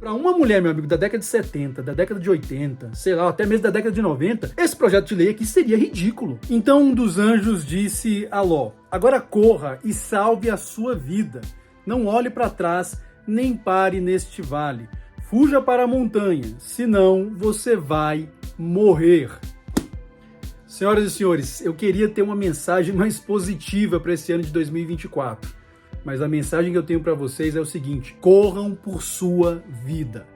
Para uma mulher, meu amigo, da década de 70, da década de 80, sei lá, até mesmo da década de 90, esse projeto de lei aqui seria ridículo. Então um dos anjos disse a Ló: agora corra e salve a sua vida. Não olhe para trás, nem pare neste vale. Fuja para a montanha, senão você vai morrer. Senhoras e senhores, eu queria ter uma mensagem mais positiva para esse ano de 2024. Mas a mensagem que eu tenho para vocês é o seguinte: corram por sua vida.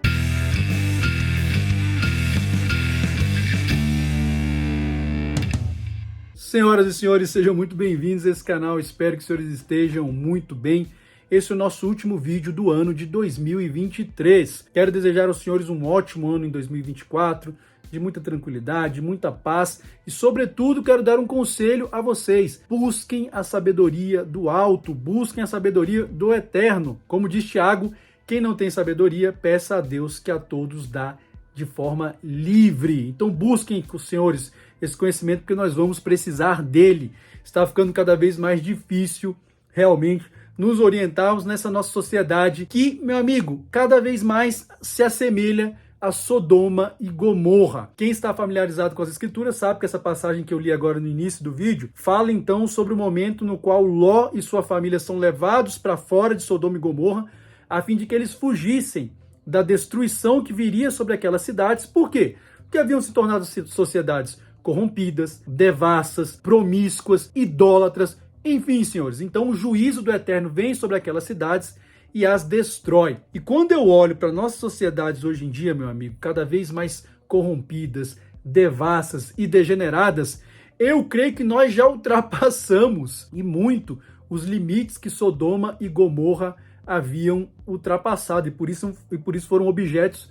Senhoras e senhores, sejam muito bem-vindos a esse canal. Espero que os senhores estejam muito bem. Esse é o nosso último vídeo do ano de 2023. Quero desejar aos senhores um ótimo ano em 2024, de muita tranquilidade, muita paz e, sobretudo, quero dar um conselho a vocês. Busquem a sabedoria do alto, busquem a sabedoria do eterno. Como diz Tiago, quem não tem sabedoria, peça a Deus que a todos dá de forma livre. Então busquem, senhores, esse conhecimento, porque nós vamos precisar dele. Está ficando cada vez mais difícil, realmente, nos orientarmos nessa nossa sociedade que, meu amigo, cada vez mais se assemelha a Sodoma e Gomorra. Quem está familiarizado com as escrituras sabe que essa passagem que eu li agora no início do vídeo fala então sobre o momento no qual Ló e sua família são levados para fora de Sodoma e Gomorra a fim de que eles fugissem da destruição que viria sobre aquelas cidades. Por quê? Porque haviam se tornado sociedades corrompidas, devassas, promíscuas, idólatras, enfim, senhores. Então o juízo do Eterno vem sobre aquelas cidades e as destrói. E quando eu olho para nossas sociedades hoje em dia, meu amigo, cada vez mais corrompidas, devassas e degeneradas, eu creio que nós já ultrapassamos, e muito, os limites que Sodoma e Gomorra haviam ultrapassado, e por isso foram objeto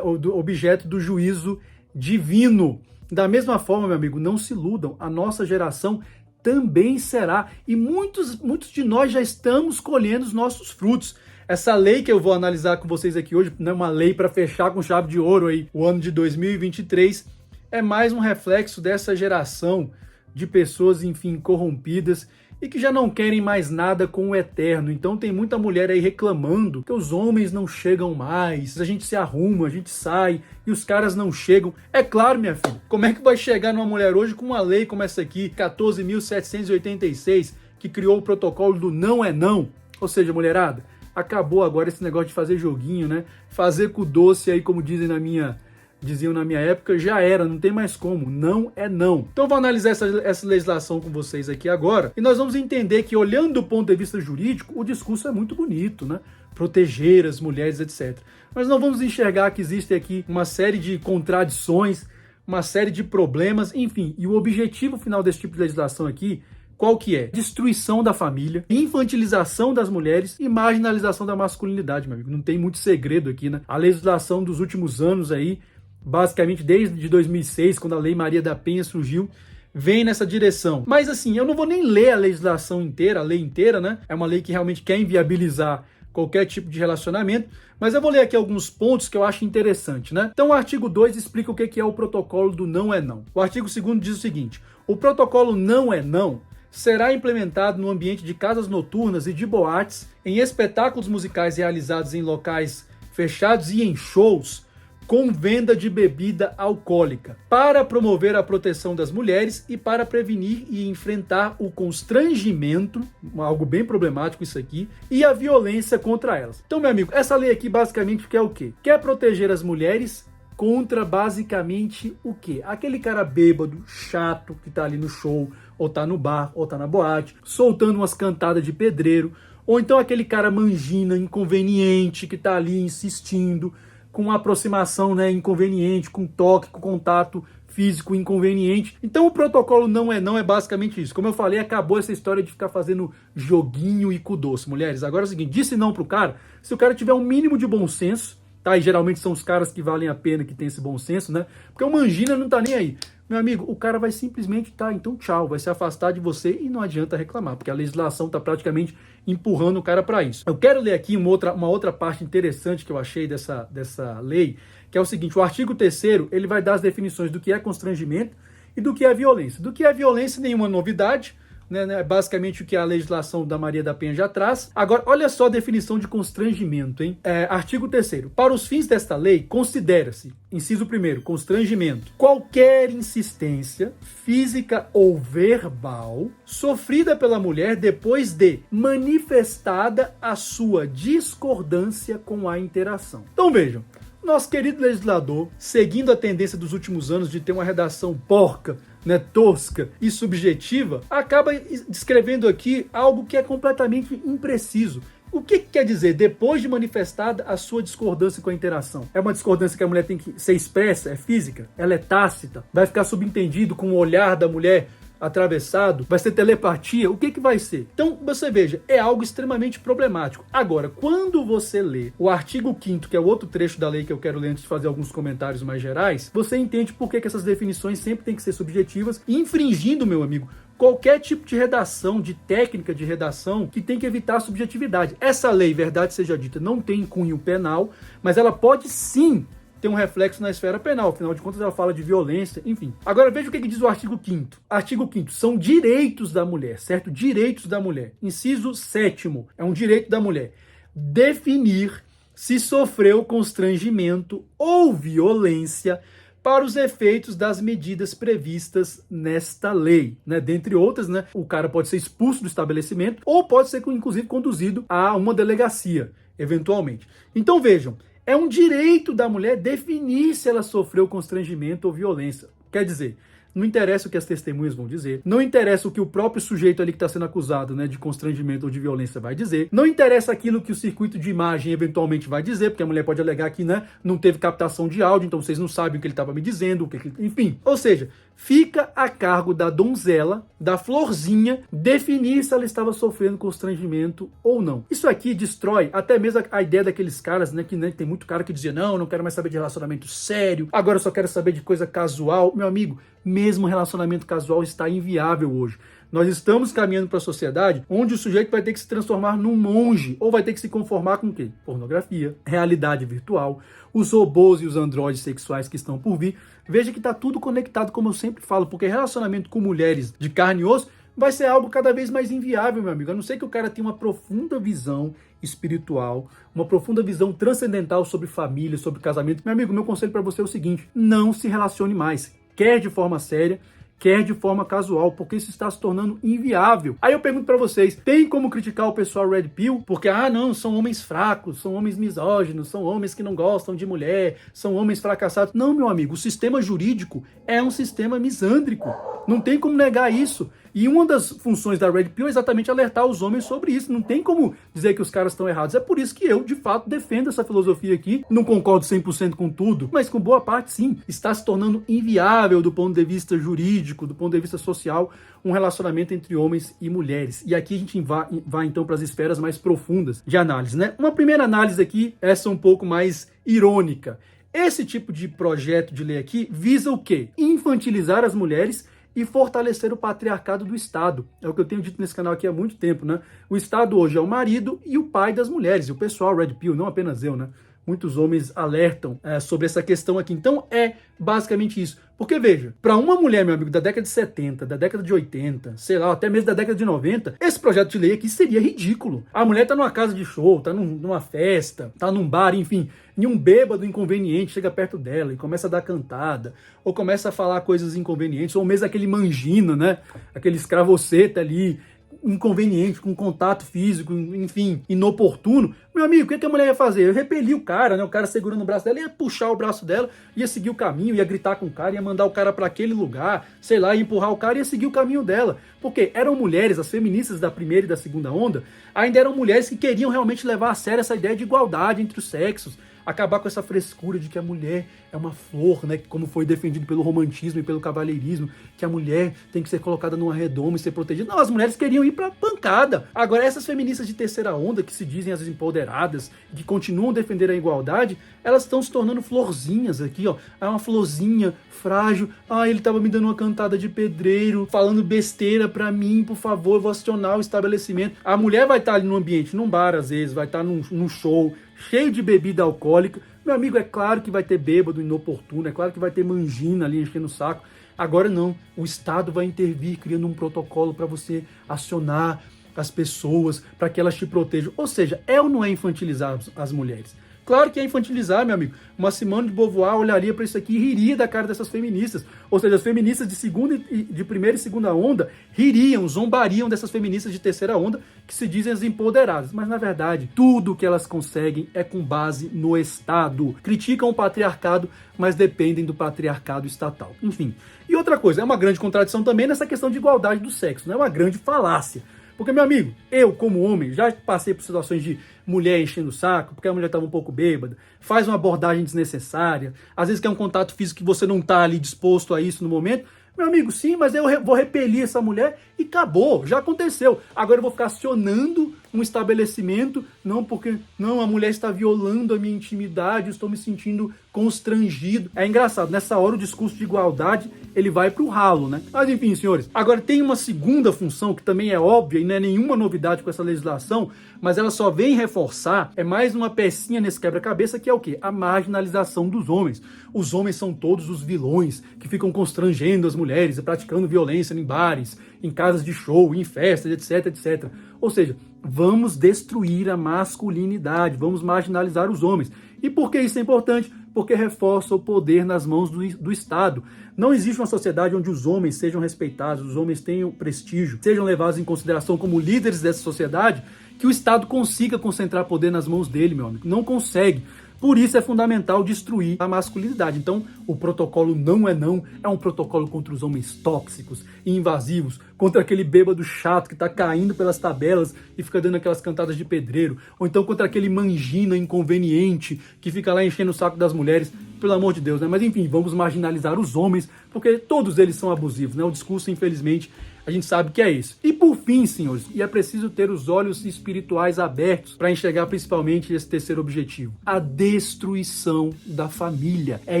do juízo divino. Da mesma forma, meu amigo, não se iludam, a nossa geração também será, e muitos de nós já estamos colhendo os nossos frutos. Essa lei que eu vou analisar com vocês aqui hoje, né, uma lei para fechar com chave de ouro aí o ano de 2023, é mais um reflexo dessa geração de pessoas, enfim, corrompidas e que já não querem mais nada com o eterno. Então tem muita mulher aí reclamando que os homens não chegam mais, a gente se arruma, a gente sai e os caras não chegam. É claro, minha filha, como é que vai chegar numa mulher hoje com uma lei como essa aqui, 14.786, que criou o protocolo do não é não? Ou seja, mulherada, acabou agora esse negócio de fazer joguinho, né? Fazer com doce aí, como diziam na minha época, já era, não tem mais como, não é não. Então eu vou analisar essa legislação com vocês aqui agora, e nós vamos entender que, olhando do ponto de vista jurídico, o discurso é muito bonito, né? Proteger as mulheres, etc. Mas não vamos enxergar que existe aqui uma série de contradições, uma série de problemas, enfim, e o objetivo final desse tipo de legislação aqui, qual que é? Destruição da família, infantilização das mulheres e marginalização da masculinidade, meu amigo. Não tem muito segredo aqui, né? A legislação dos últimos anos aí, basicamente desde 2006, quando a Lei Maria da Penha surgiu, vem nessa direção. Mas assim, eu não vou nem ler a legislação inteira, a lei inteira, né? É uma lei que realmente quer inviabilizar qualquer tipo de relacionamento, mas eu vou ler aqui alguns pontos que eu acho interessante, né? Então o artigo 2 explica o que é o protocolo do não é não. O artigo 2º diz o seguinte: o protocolo não é não será implementado no ambiente de casas noturnas e de boates, em espetáculos musicais realizados em locais fechados e em shows, com venda de bebida alcoólica, para promover a proteção das mulheres e para prevenir e enfrentar o constrangimento, algo bem problemático isso aqui, e a violência contra elas. Então, meu amigo, essa lei aqui basicamente quer o quê? Quer proteger as mulheres contra basicamente o quê? Aquele cara bêbado, chato, que tá ali no show, ou tá no bar, ou tá na boate, soltando umas cantadas de pedreiro, ou então aquele cara mangina, inconveniente, que tá ali insistindo, com uma aproximação, né, inconveniente, com toque, com contato físico inconveniente. Então o protocolo não é basicamente isso. Como eu falei, acabou essa história de ficar fazendo joguinho e cu doce, mulheres. Agora é o seguinte, disse não pro cara, se o cara tiver um mínimo de bom senso, tá? E geralmente são os caras que valem a pena, que tem esse bom senso, né? Porque o mangina não tá nem aí. Meu amigo, o cara vai simplesmente, tá, então tchau, vai se afastar de você e não adianta reclamar, porque a legislação tá praticamente empurrando o cara para isso. Eu quero ler aqui uma outra parte interessante que eu achei dessa lei, que é o seguinte: o artigo 3º, ele vai dar as definições do que é constrangimento e do que é violência. Do que é violência, nenhuma novidade, né? Basicamente o que a legislação da Maria da Penha já traz. Agora, olha só a definição de constrangimento, hein? Artigo 3º. Para os fins desta lei, considera-se, inciso 1º, constrangimento, qualquer insistência física ou verbal sofrida pela mulher depois de manifestada a sua discordância com a interação. Então vejam, nosso querido legislador, seguindo a tendência dos últimos anos de ter uma redação porca, né, tosca e subjetiva, acaba descrevendo aqui algo que é completamente impreciso. O que quer dizer depois de manifestada a sua discordância com a interação? É uma discordância que a mulher tem que ser expressa, é física, ela é tácita, vai ficar subentendido com o olhar da mulher atravessado, vai ser telepatia, o que vai ser? Então, você veja, é algo extremamente problemático. Agora, quando você lê o artigo 5º, que é o outro trecho da lei que eu quero ler antes de fazer alguns comentários mais gerais, você entende por que essas definições sempre têm que ser subjetivas, infringindo, meu amigo, qualquer tipo de redação, de técnica de redação, que tem que evitar a subjetividade. Essa lei, verdade seja dita, não tem cunho penal, mas ela pode sim ter um reflexo na esfera penal, afinal de contas ela fala de violência, enfim. Agora veja o que diz o artigo 5º. Artigo 5º, são direitos da mulher, certo? Direitos da mulher. Inciso 7º, é um direito da mulher. Definir se sofreu constrangimento ou violência para os efeitos das medidas previstas nesta lei, né? Dentre outras, né? O cara pode ser expulso do estabelecimento ou pode ser, inclusive, conduzido a uma delegacia, eventualmente. Então vejam, é um direito da mulher definir se ela sofreu constrangimento ou violência. Quer dizer, não interessa o que as testemunhas vão dizer, não interessa o que o próprio sujeito ali que está sendo acusado, né, de constrangimento ou de violência vai dizer, não interessa aquilo que o circuito de imagem eventualmente vai dizer, porque a mulher pode alegar que, né, não teve captação de áudio, então vocês não sabem o que ele estava me dizendo, enfim. Ou seja, fica a cargo da donzela, da florzinha, definir se ela estava sofrendo constrangimento ou não. Isso aqui destrói até mesmo a ideia daqueles caras, né, que né, tem muito cara que dizia, não quero mais saber de relacionamento sério, agora eu só quero saber de coisa casual. Meu amigo, mesmo relacionamento casual está inviável hoje. Nós estamos caminhando para a sociedade onde o sujeito vai ter que se transformar num monge, ou vai ter que se conformar com o quê? Pornografia, realidade virtual, os robôs e os androides sexuais que estão por vir. Veja que está tudo conectado, como eu sempre falo, porque relacionamento com mulheres de carne e osso vai ser algo cada vez mais inviável, meu amigo. A não ser que o cara tenha uma profunda visão espiritual, uma profunda visão transcendental sobre família, sobre casamento. Meu amigo, meu conselho para você é o seguinte: não se relacione mais, quer de forma séria, quer de forma casual, porque isso está se tornando inviável. Aí eu pergunto pra vocês, tem como criticar o pessoal Red Pill? Porque, não, são homens fracos, são homens misóginos, são homens que não gostam de mulher, são homens fracassados. Não, meu amigo, o sistema jurídico é um sistema misândrico. Não tem como negar isso. E uma das funções da Red Pill é exatamente alertar os homens sobre isso. Não tem como dizer que os caras estão errados. É por isso que eu, de fato, defendo essa filosofia aqui. Não concordo 100% com tudo, mas com boa parte, sim. Está se tornando inviável do ponto de vista jurídico, do ponto de vista social, um relacionamento entre homens e mulheres. E aqui a gente vai então, para as esferas mais profundas de análise, né? Uma primeira análise aqui, essa um pouco mais irônica. Esse tipo de projeto de lei aqui visa o quê? Infantilizar as mulheres e fortalecer o patriarcado do Estado. É o que eu tenho dito nesse canal aqui há muito tempo, né? O Estado hoje é o marido e o pai das mulheres. E o pessoal Red Pill, não apenas eu, né? Muitos homens alertam sobre essa questão aqui. Então é basicamente isso. Porque veja, para uma mulher, meu amigo, da década de 70, da década de 80, sei lá, até mesmo da década de 90, esse projeto de lei aqui seria ridículo. A mulher tá numa casa de show, tá numa festa, tá num bar, enfim, e um bêbado inconveniente chega perto dela e começa a dar cantada, ou começa a falar coisas inconvenientes, ou mesmo aquele mangina, né? Aquele escravoceta ali, inconveniente, com contato físico, enfim, inoportuno. Meu amigo, o que a mulher ia fazer? Eu repeli o cara, né? O cara segurando o braço dela, ia puxar o braço dela, ia seguir o caminho, ia gritar com o cara, ia mandar o cara para aquele lugar, sei lá, ia empurrar o cara e ia seguir o caminho dela. Porque eram mulheres, as feministas da primeira e da segunda onda, ainda eram mulheres que queriam realmente levar a sério essa ideia de igualdade entre os sexos, acabar com essa frescura de que a mulher é uma flor, né? Como foi defendido pelo romantismo e pelo cavalheirismo, que a mulher tem que ser colocada numa redoma e ser protegida. Não, as mulheres queriam ir pra pancada. Agora, essas feministas de terceira onda, que se dizem as empoderadas, que continuam a defender a igualdade, elas estão se tornando florzinhas aqui, ó. É uma florzinha frágil. Ele tava me dando uma cantada de pedreiro, falando besteira pra mim, por favor, eu vou acionar o estabelecimento. A mulher vai estar ali no ambiente, num bar às vezes, vai estar num show, cheio de bebida alcoólica. Meu amigo, é claro que vai ter bêbado inoportuno, é claro que vai ter mangina ali enchendo o saco, Agora não, o Estado vai intervir criando um protocolo para você acionar as pessoas, para que elas te protejam. Ou seja, é ou não é infantilizar as mulheres? Claro que é infantilizar, meu amigo. Uma Simone de Beauvoir olharia para isso aqui e riria da cara dessas feministas. Ou seja, as feministas de primeira e segunda onda ririam, zombariam dessas feministas de terceira onda que se dizem as empoderadas. Mas, na verdade, tudo que elas conseguem é com base no Estado. Criticam o patriarcado, mas dependem do patriarcado estatal. Enfim. E outra coisa, é uma grande contradição também nessa questão de igualdade do sexo. Não é uma grande falácia. Porque, meu amigo, eu, como homem, já passei por situações de mulher enchendo o saco, porque a mulher estava um pouco bêbada, faz uma abordagem desnecessária, às vezes quer um contato físico que você não está ali disposto a isso no momento. Meu amigo, sim, mas eu vou repelir essa mulher e acabou, já aconteceu. Agora eu vou ficar acionando um estabelecimento, não porque não, a mulher está violando a minha intimidade, eu estou me sentindo constrangido. É engraçado, nessa hora o discurso de igualdade, ele vai para o ralo, né? Mas enfim, senhores, agora tem uma segunda função que também é óbvia e não é nenhuma novidade com essa legislação, mas ela só vem reforçar, é mais uma pecinha nesse quebra-cabeça, que é o quê? A marginalização dos homens. Os homens são todos os vilões que ficam constrangendo as mulheres, praticando violência em bares, em casas de show, em festas, etc, etc. Ou seja, vamos destruir a masculinidade, vamos marginalizar os homens. E por que isso é importante? Porque reforça o poder nas mãos do Estado. Não existe uma sociedade onde os homens sejam respeitados, os homens tenham prestígio, sejam levados em consideração como líderes dessa sociedade, que o Estado consiga concentrar poder nas mãos dele, meu amigo. Não consegue. Por isso é fundamental destruir a masculinidade. Então, o protocolo não é um protocolo contra os homens tóxicos e invasivos, contra aquele bêbado chato que tá caindo pelas tabelas e fica dando aquelas cantadas de pedreiro, ou então contra aquele mangina inconveniente que fica lá enchendo o saco das mulheres, pelo amor de Deus, né? Mas enfim, vamos marginalizar os homens, porque todos eles são abusivos, né? O discurso, infelizmente, a gente sabe que é isso. E por fim, senhores, e é preciso ter os olhos espirituais abertos para enxergar principalmente esse terceiro objetivo: a destruição da família. É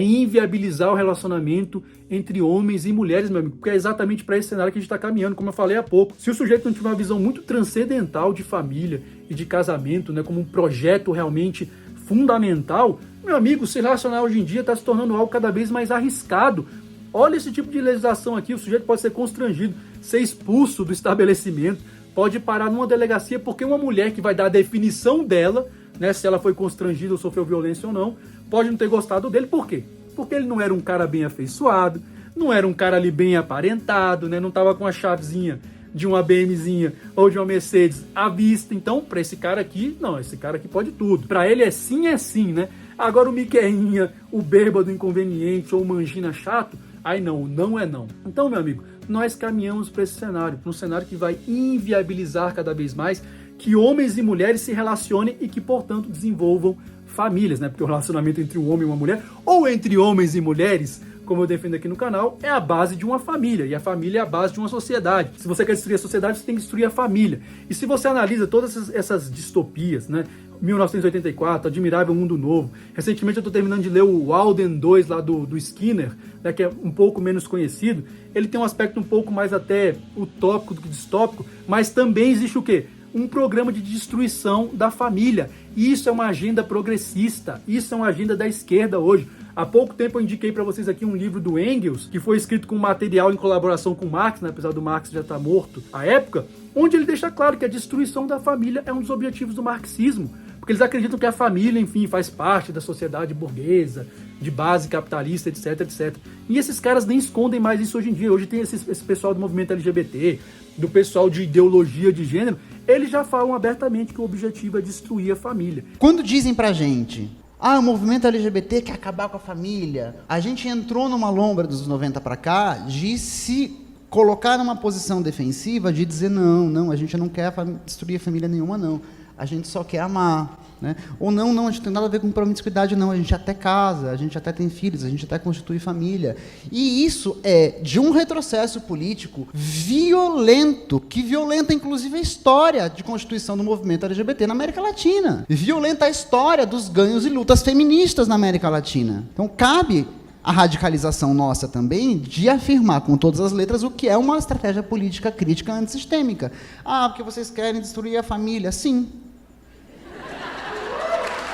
inviabilizar o relacionamento entre homens e mulheres, meu amigo, porque é exatamente para esse cenário que a gente está caminhando, como eu falei há pouco. Se o sujeito não tiver uma visão muito transcendental de família e de casamento, né, como um projeto realmente fundamental, meu amigo, se relacionar hoje em dia está se tornando algo cada vez mais arriscado. Olha esse tipo de legislação aqui, o sujeito pode ser constrangido, ser expulso do estabelecimento, pode parar numa delegacia porque uma mulher que vai dar a definição dela, né, se ela foi constrangida ou sofreu violência ou não, pode não ter gostado dele. Por quê? Porque ele não era um cara bem afeiçoado, não era um cara ali bem aparentado, né, não estava com a chavezinha de uma BMzinha ou de uma Mercedes à vista. Então, para esse cara aqui, não, esse cara aqui pode tudo. Para ele é sim, né? Agora o Miqueinha, o bêbado inconveniente ou o mangina chato, aí não é não. Então, meu amigo, nós caminhamos para esse cenário, para um cenário que vai inviabilizar cada vez mais que homens e mulheres se relacionem e que, portanto, desenvolvam famílias, né? Porque o relacionamento entre um homem e uma mulher, ou entre homens e mulheres, como eu defendo aqui no canal, é a base de uma família, e a família é a base de uma sociedade. Se você quer destruir a sociedade, você tem que destruir a família. E se você analisa todas essas distopias, né? 1984, Admirável Mundo Novo. Recentemente eu estou terminando de ler o Walden 2 lá do Skinner, né, que é um pouco menos conhecido. Ele tem um aspecto um pouco mais até utópico do que distópico, mas também existe o quê? Um programa de destruição da família. Isso é uma agenda progressista, isso é uma agenda da esquerda hoje. Há pouco tempo eu indiquei para vocês aqui um livro do Engels, que foi escrito com material em colaboração com Marx, né, apesar do Marx já estar morto à época, onde ele deixa claro que a destruição da família é um dos objetivos do marxismo. Porque eles acreditam que a família, enfim, faz parte da sociedade burguesa, de base capitalista, etc, etc. E esses caras nem escondem mais isso hoje em dia. Hoje tem esse pessoal do movimento LGBT, do pessoal de ideologia de gênero, eles já falam abertamente que o objetivo é destruir a família. Quando dizem pra gente, o movimento LGBT quer acabar com a família, a gente entrou numa lombra dos 90 pra cá de se colocar numa posição defensiva, de dizer não, a gente não quer destruir a família nenhuma, não. A gente só quer amar, né? Ou não, a gente não tem nada a ver com promiscuidade, não. A gente até casa, a gente até tem filhos, a gente até constitui família. E isso é de um retrocesso político violento, que violenta inclusive a história de constituição do movimento LGBT na América Latina. Violenta a história dos ganhos e lutas feministas na América Latina. Então cabe a radicalização nossa também de afirmar com todas as letras o que é uma estratégia política crítica antissistêmica. Porque vocês querem destruir a família. Sim.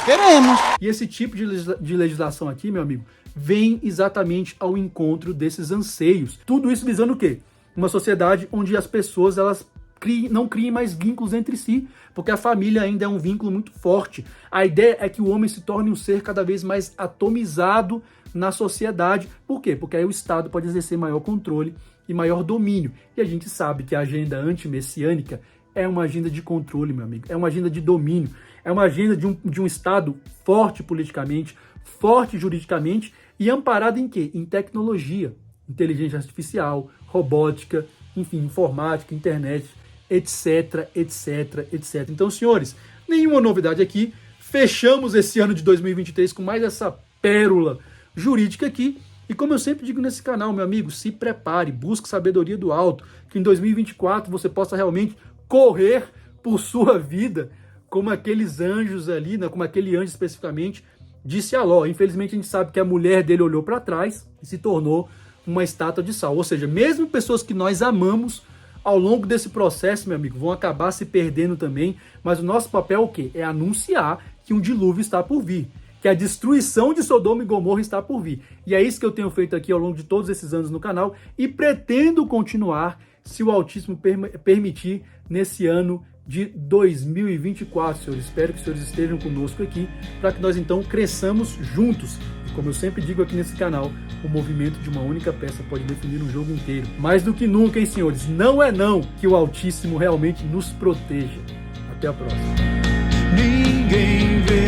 Queremos. E esse tipo de legislação aqui, meu amigo, vem exatamente ao encontro desses anseios. Tudo isso visando o quê? Uma sociedade onde as pessoas não criem mais vínculos entre si, porque a família ainda é um vínculo muito forte. A ideia é que o homem se torne um ser cada vez mais atomizado na sociedade. Por quê? Porque aí o Estado pode exercer maior controle e maior domínio. E a gente sabe que a agenda antimessiânica é uma agenda de controle, meu amigo. É uma agenda de domínio. É uma agenda de um Estado forte politicamente, forte juridicamente e amparado em quê? Em tecnologia, inteligência artificial, robótica, enfim, informática, internet, etc, etc, etc. Então, senhores, nenhuma novidade aqui. Fechamos esse ano de 2023 com mais essa pérola jurídica aqui. E como eu sempre digo nesse canal, meu amigo, se prepare, busque sabedoria do alto, que em 2024 você possa realmente correr por sua vida como aqueles anjos ali, né, como aquele anjo especificamente, disse a Ló. Infelizmente a gente sabe que a mulher dele olhou para trás e se tornou uma estátua de sal. Ou seja, mesmo pessoas que nós amamos, ao longo desse processo, meu amigo, vão acabar se perdendo também. Mas o nosso papel é o quê? É anunciar que um dilúvio está por vir, que a destruição de Sodoma e Gomorra está por vir. E é isso que eu tenho feito aqui ao longo de todos esses anos no canal e pretendo continuar, se o Altíssimo permitir, nesse ano de 2024, senhores. Espero que os senhores estejam conosco aqui para que nós então cresçamos juntos. E como eu sempre digo aqui nesse canal, o movimento de uma única peça pode definir um jogo inteiro. Mais do que nunca, hein, senhores? Não é não que o Altíssimo realmente nos proteja. Até a próxima. Ninguém vê